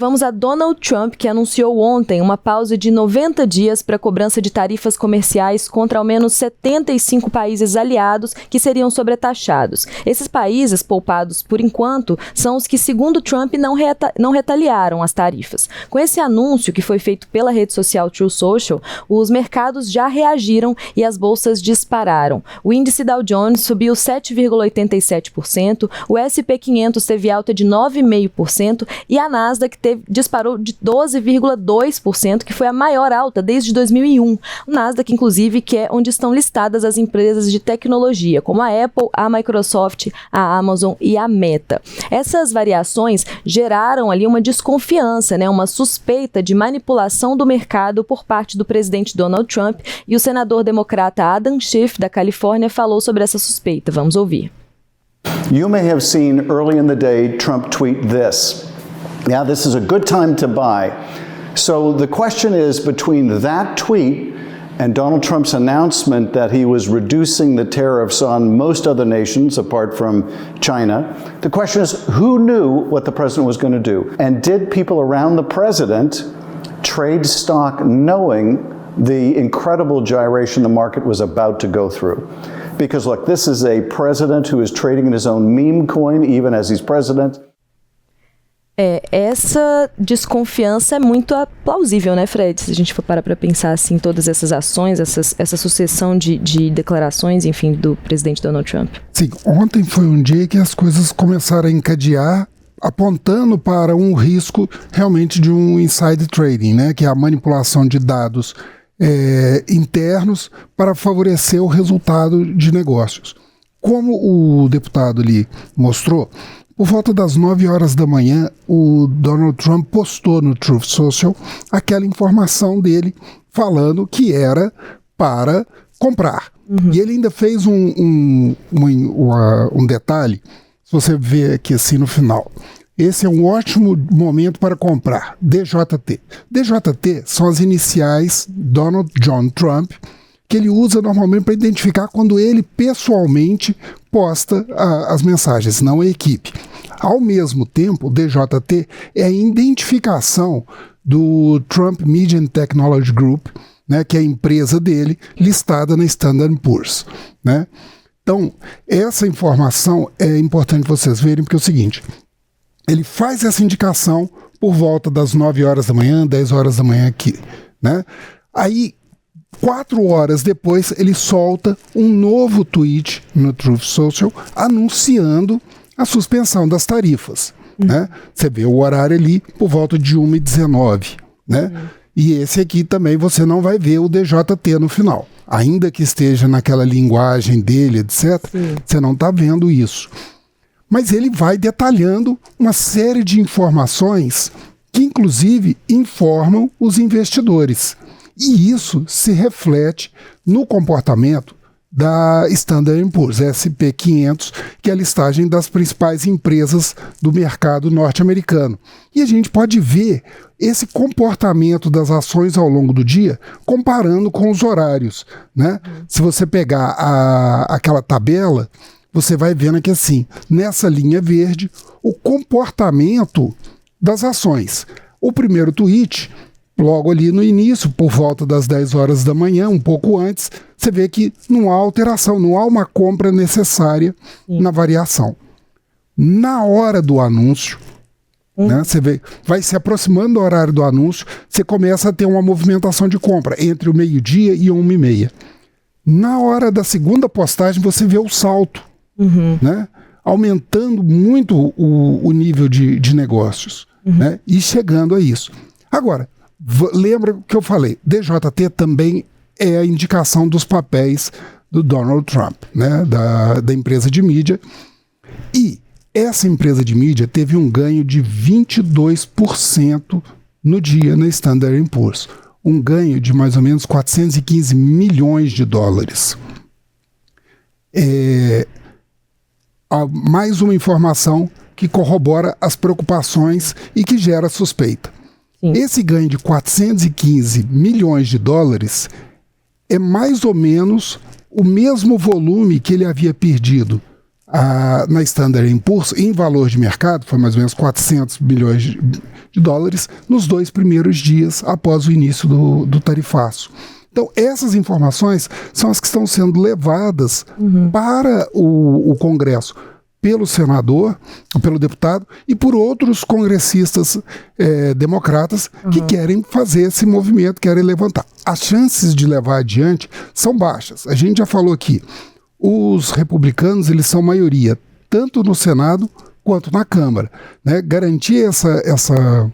Vamos a Donald Trump, que anunciou ontem uma pausa de 90 dias para a cobrança de tarifas comerciais contra ao menos 75 países aliados que seriam sobretaxados. Esses países poupados, por enquanto, são os que, segundo Trump, não retaliaram as tarifas. Com esse anúncio, que foi feito pela rede social Truth Social, os mercados já reagiram e as bolsas dispararam. O índice Dow Jones subiu 7,87%, o S&P 500 teve alta de 9,5% e a Nasdaq disparou de 12,2%, que foi a maior alta desde 2001. O Nasdaq, inclusive, que é onde estão listadas as empresas de tecnologia, como a Apple, a Microsoft, a Amazon e a Meta. Essas variações geraram ali uma desconfiança, uma suspeita de manipulação do mercado por parte do presidente Donald Trump, e o senador democrata Adam Schiff, da Califórnia, falou sobre essa suspeita. Vamos ouvir. You may have seen early in the day Trump tweet this. Yeah, this is a good time to buy. So the question is, between that tweet and Donald Trump's announcement that he was reducing the tariffs on most other nations apart from China, the question is, who knew what the president was going to do? And did people around the president trade stock knowing the incredible gyration the market was about to go through? Because look, this is a president who is trading in his own meme coin, even as he's president. Essa desconfiança é muito plausível, né, Fred? Se a gente for parar para pensar assim, todas essas ações, essa sucessão de declarações, enfim, do presidente Donald Trump. Sim, ontem foi um dia que as coisas começaram a encadear, apontando para um risco realmente de um inside trading, né, que é a manipulação de dados internos para favorecer o resultado de negócios. Como o deputado ali mostrou, por volta das 9 horas da manhã, o Donald Trump postou no Truth Social aquela informação dele falando que era para comprar. Uhum. E ele ainda fez um detalhe, se você ver aqui assim no final. Esse é um ótimo momento para comprar, DJT. DJT são as iniciais Donald John Trump, que ele usa normalmente para identificar quando ele pessoalmente posta as mensagens, não a equipe. Ao mesmo tempo, o DJT é a identificação do Trump Media and Technology Group, né, que é a empresa dele, listada na Standard & Poor's. Né? Então, essa informação é importante vocês verem, porque é o seguinte, ele faz essa indicação por volta das 9 horas da manhã, 10 horas da manhã aqui. Né? Aí, 4 horas depois, ele solta um novo tweet no Truth Social anunciando a suspensão das tarifas. Né? Você vê o horário ali por volta de 1h19. Né? E esse aqui também você não vai ver o DJT no final. Ainda que esteja naquela linguagem dele, etc., você não está vendo isso. Mas ele vai detalhando uma série de informações que, inclusive, informam os investidores. E isso se reflete no comportamento da Standard & Poor's, S&P 500, que é a listagem das principais empresas do mercado norte-americano. E a gente pode ver esse comportamento das ações ao longo do dia, comparando com os horários. Né? Se você pegar aquela tabela, você vai vendo que assim, nessa linha verde, o comportamento das ações. O primeiro tweet, logo ali no início, por volta das 10 horas da manhã, um pouco antes, você vê que não há alteração, não há uma compra necessária na variação. Na hora do anúncio, né, você vê, vai se aproximando do horário do anúncio, você começa a ter uma movimentação de compra entre o meio-dia e 1h30. Na hora da segunda postagem, você vê o salto, né, aumentando muito o nível de negócios, né, e chegando a isso. Agora, lembra o que eu falei, DJT também é a indicação dos papéis do Donald Trump, né, da empresa de mídia, e essa empresa de mídia teve um ganho de 22% no dia na Standard & Poor's, um ganho de mais ou menos 415 milhões de dólares. Mais uma informação que corrobora as preocupações e que gera suspeita. Sim. Esse ganho de 415 milhões de dólares é mais ou menos o mesmo volume que ele havia perdido na Standard & Poor's em valor de mercado, foi mais ou menos 400 milhões de de dólares nos 2 primeiros dias após o início do tarifaço. Então, essas informações são as que estão sendo levadas para o Congresso pelo senador, pelo deputado e por outros congressistas democratas que querem fazer esse movimento, querem levantar. As chances de levar adiante são baixas. A gente já falou aqui, os republicanos eles são maioria, tanto no Senado quanto na Câmara, né? Garantir essa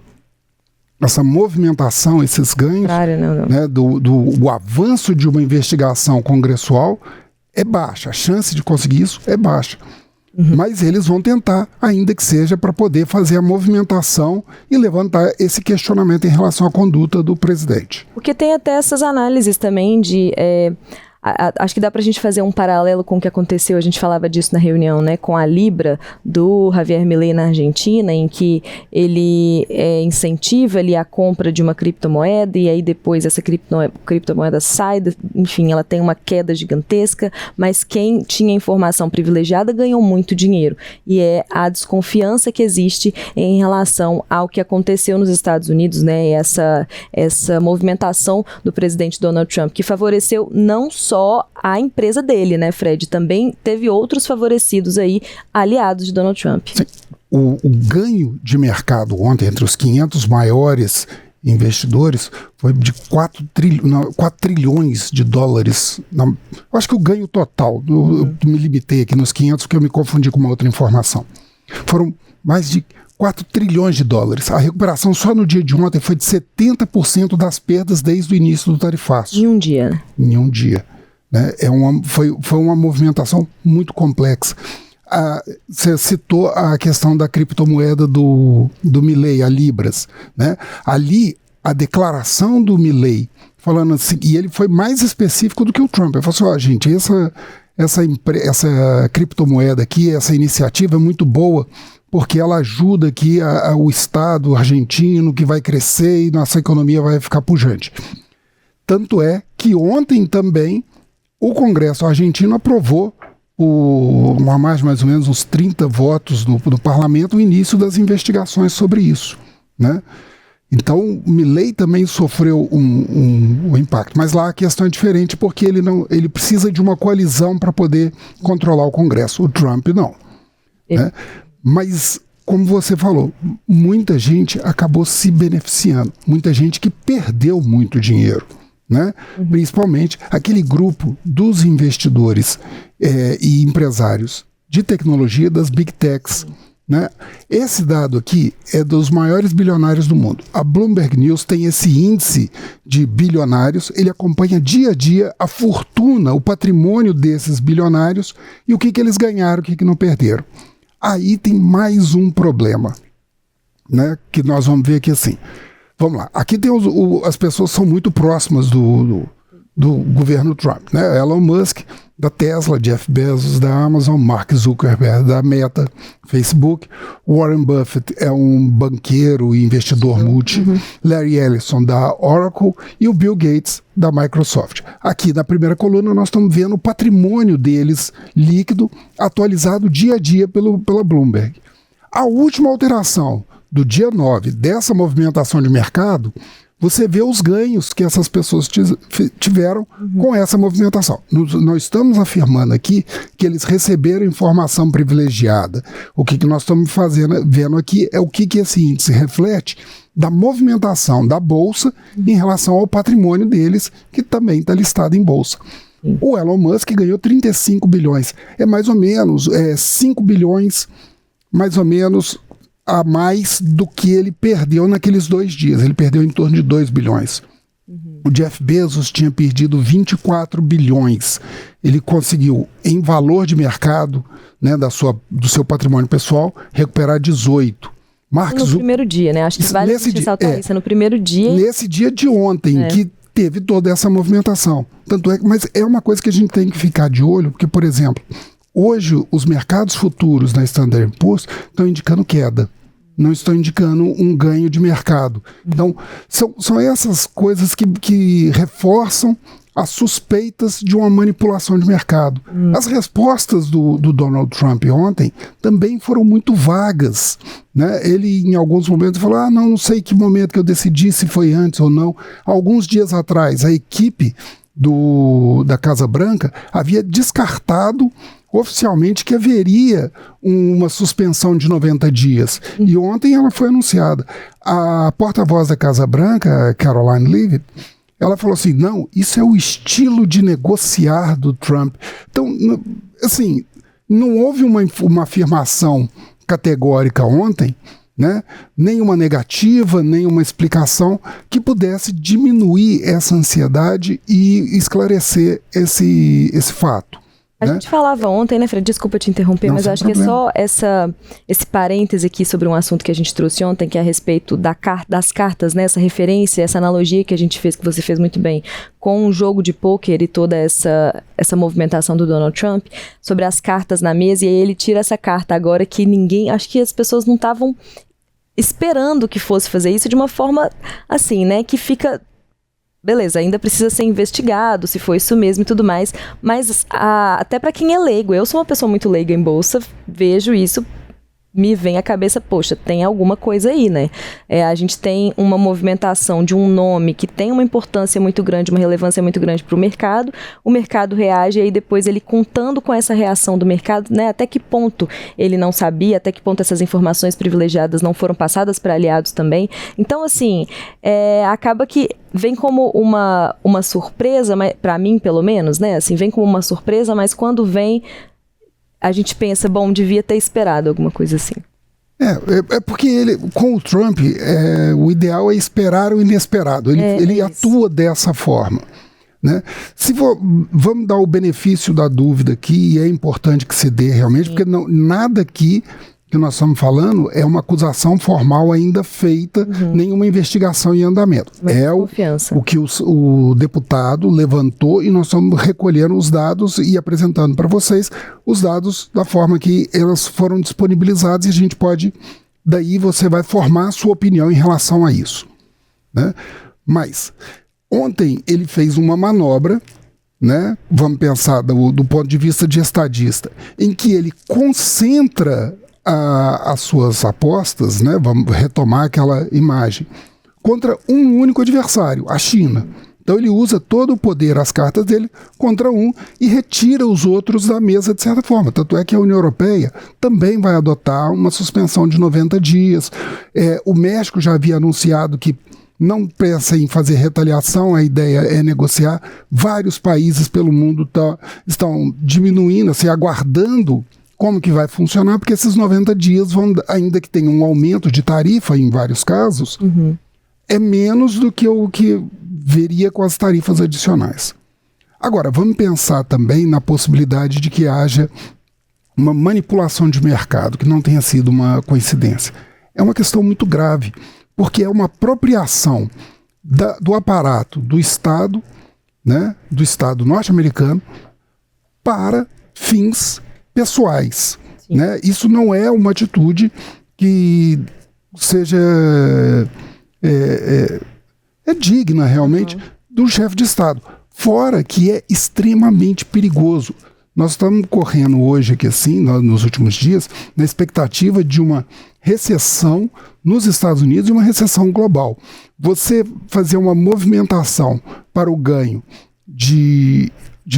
movimentação, esses ganhos, né, do avanço de uma investigação congressual é baixa. A chance de conseguir isso é baixa. Mas eles vão tentar, ainda que seja para poder fazer a movimentação e levantar esse questionamento em relação à conduta do presidente. Porque tem até essas análises também de... acho que dá pra gente fazer um paralelo com o que aconteceu, a gente falava disso na reunião, né, com a Libra do Javier Milei na Argentina, em que ele incentiva ali a compra de uma criptomoeda e aí depois essa criptomoeda sai, enfim, ela tem uma queda gigantesca, mas quem tinha informação privilegiada ganhou muito dinheiro. E é a desconfiança que existe em relação ao que aconteceu nos Estados Unidos, né, essa movimentação do presidente Donald Trump, que favoreceu não só a empresa dele, né, Fred? Também teve outros favorecidos aí, aliados de Donald Trump. Sim. O ganho de mercado ontem entre os 500 maiores investidores foi de 4 trilhões de dólares. Eu acho que o ganho total, eu me limitei aqui nos 500 porque eu me confundi com uma outra informação. Foram mais de 4 trilhões de dólares. A recuperação só no dia de ontem foi de 70% das perdas desde o início do tarifaço. Em um dia, né? Em um dia. Né? Foi uma movimentação muito complexa. Você citou a questão da criptomoeda do Milei, a Libras. Né? Ali, a declaração do Milei, falando assim, e ele foi mais específico do que o Trump. Ele falou assim, gente, essa criptomoeda aqui, essa iniciativa é muito boa, porque ela ajuda aqui o Estado argentino, que vai crescer e nossa economia vai ficar pujante. Tanto é que ontem também o Congresso argentino aprovou, uma margem mais ou menos uns 30 votos no parlamento, o início das investigações sobre isso. Né? Então, Milei também sofreu um impacto. Mas lá a questão é diferente, porque ele precisa de uma coalizão para poder controlar o Congresso. O Trump não. Né? Mas, como você falou, muita gente acabou se beneficiando. Muita gente que perdeu muito dinheiro. Né? Principalmente aquele grupo dos investidores e empresários de tecnologia das Big Techs. Né? Esse dado aqui é dos maiores bilionários do mundo. A Bloomberg News tem esse índice de bilionários, ele acompanha dia a dia a fortuna, o patrimônio desses bilionários e o que eles ganharam, o que não perderam. Aí tem mais um problema, né? Que nós vamos ver aqui assim. Vamos lá, aqui tem as pessoas são muito próximas do governo Trump, né? Elon Musk, da Tesla, Jeff Bezos, da Amazon, Mark Zuckerberg, da Meta, Facebook, Warren Buffett é um banqueiro e investidor multi, Larry Ellison, da Oracle, e o Bill Gates, da Microsoft. Aqui na primeira coluna nós estamos vendo o patrimônio deles líquido, atualizado dia a dia pela Bloomberg. A última alteração do dia 9 dessa movimentação de mercado, você vê os ganhos que essas pessoas tiveram com essa movimentação. Nós estamos afirmando aqui que eles receberam informação privilegiada. O que nós estamos vendo aqui é o que esse índice reflete da movimentação da Bolsa em relação ao patrimônio deles, que também está listado em Bolsa. O Elon Musk ganhou 35 bilhões. É mais ou menos 5 bilhões, mais ou menos, a mais do que ele perdeu naqueles 2 dias. Ele perdeu em torno de 2 bilhões. O Jeff Bezos tinha perdido 24 bilhões. Ele conseguiu, em valor de mercado, né, do seu patrimônio pessoal, recuperar 18. No primeiro dia, né? Acho que vale ressaltar isso. É no primeiro dia. Nesse dia de ontem, que teve toda essa movimentação. Tanto é, mas é uma coisa que a gente tem que ficar de olho, porque, por exemplo, hoje, os mercados futuros na Standard & Poor's estão indicando queda, não estão indicando um ganho de mercado. Então, são essas coisas que reforçam as suspeitas de uma manipulação de mercado. As respostas do Donald Trump ontem também foram muito vagas, né? Ele, em alguns momentos, falou, não sei que momento que eu decidi se foi antes ou não. Alguns dias atrás, a equipe da Casa Branca havia descartado oficialmente que haveria uma suspensão de 90 dias. E ontem ela foi anunciada. A porta-voz da Casa Branca, Karoline Leavitt, ela falou assim, não, isso é o estilo de negociar do Trump. Então, assim, não houve uma afirmação categórica ontem, né? Nem uma negativa, nem uma explicação que pudesse diminuir essa ansiedade e esclarecer esse fato. A gente falava ontem, né, Fred? Desculpa te interromper, mas acho que é só esse parêntese aqui sobre um assunto que a gente trouxe ontem, que é a respeito das cartas, né? Essa referência, essa analogia que a gente fez, que você fez muito bem, com o jogo de pôquer e toda essa movimentação do Donald Trump, sobre as cartas na mesa, e aí ele tira essa carta agora que acho que as pessoas não estavam esperando que fosse fazer isso de uma forma assim, né, que fica... Beleza, ainda precisa ser investigado, se foi isso mesmo e tudo mais, mas até para quem é leigo, eu sou uma pessoa muito leiga em bolsa, vejo isso, me vem à cabeça, poxa, tem alguma coisa aí, né? A gente tem uma movimentação de um nome que tem uma importância muito grande, uma relevância muito grande para o mercado reage, e aí depois ele contando com essa reação do mercado, né? Até que ponto ele não sabia, até que ponto essas informações privilegiadas não foram passadas para aliados também. Então, assim, acaba que vem como uma surpresa, para mim pelo menos, né? Assim, vem como uma surpresa, mas quando vem... a gente pensa, bom, devia ter esperado alguma coisa assim. É porque com o Trump, o ideal é esperar o inesperado. Ele atua dessa forma, né? Vamos dar o benefício da dúvida aqui, e é importante que se dê realmente, porque nada aqui que nós estamos falando é uma acusação formal ainda feita, nenhuma investigação em andamento. O que o deputado levantou, e nós estamos recolhendo os dados e apresentando para vocês os dados da forma que elas foram disponibilizados, e a gente pode, daí você vai formar a sua opinião em relação a isso, né? Mas ontem ele fez uma manobra, né? Vamos pensar do ponto de vista de estadista, em que ele concentra as suas apostas, né? Vamos retomar aquela imagem, contra um único adversário, a China. Então ele usa todo o poder, as cartas dele, contra um, e retira os outros da mesa de certa forma. Tanto é que a União Europeia também vai adotar uma suspensão de 90 dias. O México já havia anunciado que não pensa em fazer retaliação, a ideia é negociar. Vários países pelo mundo estão diminuindo, assim, aguardando como que vai funcionar, porque esses 90 dias vão, ainda que tenha um aumento de tarifa em vários casos, é menos do que o que veria com as tarifas adicionais. Agora, vamos pensar também na possibilidade de que haja uma manipulação de mercado, que não tenha sido uma coincidência. É uma questão muito grave, porque é uma apropriação do aparato do Estado, né, do Estado norte-americano, para fins pessoais, né? Isso não é uma atitude que seja digna realmente do chefe de Estado, fora que é extremamente perigoso. Nós estamos correndo hoje aqui assim, nos últimos dias, na expectativa de uma recessão nos Estados Unidos e uma recessão global. Você fazer uma movimentação para o ganho de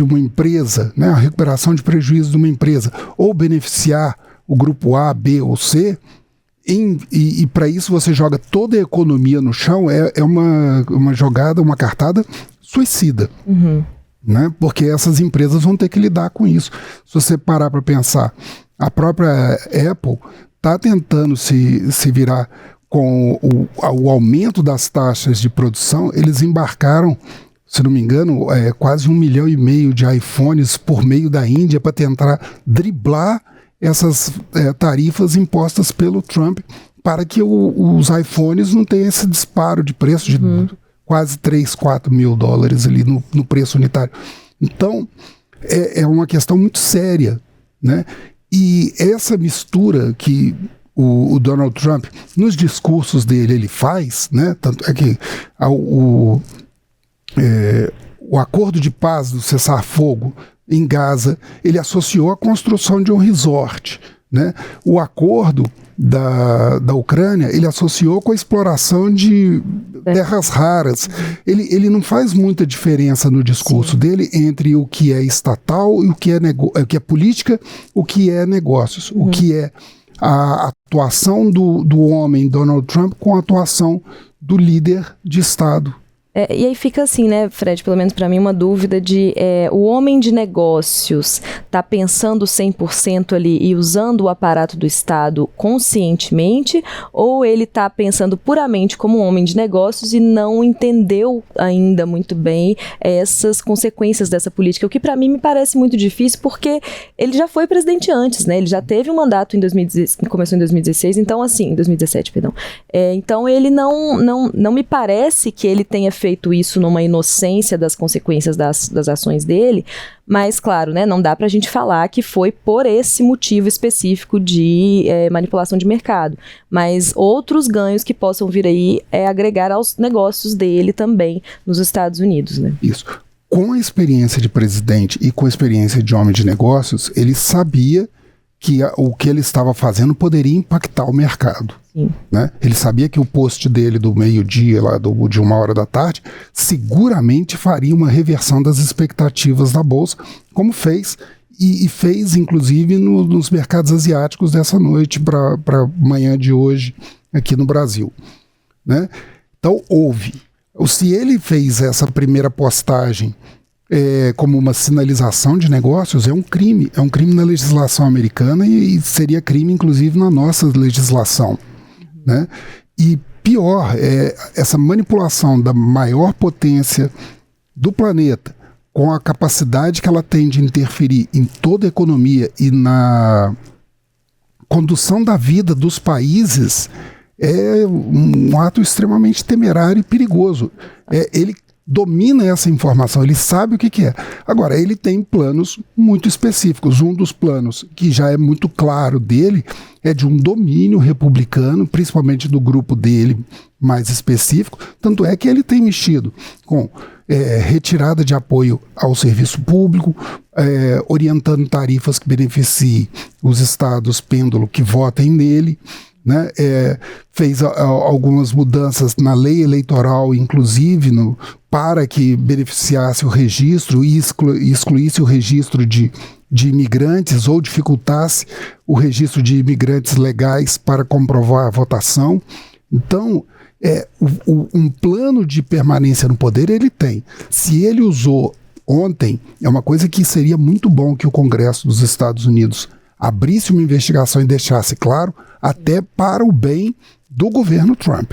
uma empresa, né, a recuperação de prejuízo de uma empresa, ou beneficiar o grupo A, B ou C, e para isso você joga toda a economia no chão, é uma jogada, uma cartada suicida. Né? Porque essas empresas vão ter que lidar com isso. Se você parar para pensar, a própria Apple está tentando se virar com o aumento das taxas de produção. Eles embarcaram, se não me engano, quase 1,5 milhão de iPhones por meio da Índia para tentar driblar essas tarifas impostas pelo Trump, para que os iPhones não tenham esse disparo de preço de quase 3, 4 mil dólares ali no preço unitário. Então, é uma questão muito séria, né? E essa mistura que o Donald Trump, nos discursos dele, ele faz, né? Tanto é que o acordo de paz do cessar-fogo em Gaza, ele associou a construção de um resort, né? O acordo da Ucrânia, ele associou com a exploração de terras raras. Ele não faz muita diferença no discurso dele entre o que é estatal e o que é política, o que é negócios, o que é a atuação do homem Donald Trump com a atuação do líder de Estado. E aí fica assim, né, Fred, pelo menos para mim, uma dúvida de o homem de negócios tá pensando 100% ali e usando o aparato do Estado conscientemente, ou ele tá pensando puramente como um homem de negócios e não entendeu ainda muito bem essas consequências dessa política, o que para mim me parece muito difícil, porque ele já foi presidente antes, né, ele já teve um mandato começou em 2016, então assim, 2017, perdão. Então ele não me parece que ele tenha feito isso numa inocência das consequências das ações dele, mas claro, né, não dá pra gente falar que foi por esse motivo específico de manipulação de mercado, mas outros ganhos que possam vir aí agregar aos negócios dele também nos Estados Unidos, né? Isso. Com a experiência de presidente e com a experiência de homem de negócios, ele sabia que o que ele estava fazendo poderia impactar o mercado. Né? Ele sabia que o post dele do meio-dia, lá de 1h da tarde, seguramente faria uma reversão das expectativas da Bolsa, como fez, e fez inclusive nos mercados asiáticos dessa noite para manhã de hoje aqui no Brasil. Né? Então houve. Se ele fez essa primeira postagem como uma sinalização de negócios, é um crime na legislação americana e seria crime inclusive na nossa legislação. Né? E pior, essa manipulação da maior potência do planeta, com a capacidade que ela tem de interferir em toda a economia e na condução da vida dos países, é um ato extremamente temerário e perigoso. Ele domina essa informação, ele sabe o que é. Agora, ele tem planos muito específicos. Um dos planos que já é muito claro dele é de um domínio republicano, principalmente do grupo dele mais específico. Tanto é que ele tem mexido com retirada de apoio ao serviço público, orientando tarifas que beneficiem os estados pêndulo que votem nele, né? Fez algumas mudanças na lei eleitoral, inclusive para que beneficiasse o registro e excluísse o registro de imigrantes ou dificultasse o registro de imigrantes legais para comprovar a votação. Então, um plano de permanência no poder ele tem. Se ele usou ontem, é uma coisa que seria muito bom que o Congresso dos Estados Unidos abrisse uma investigação e deixasse claro, até para o bem do governo Trump.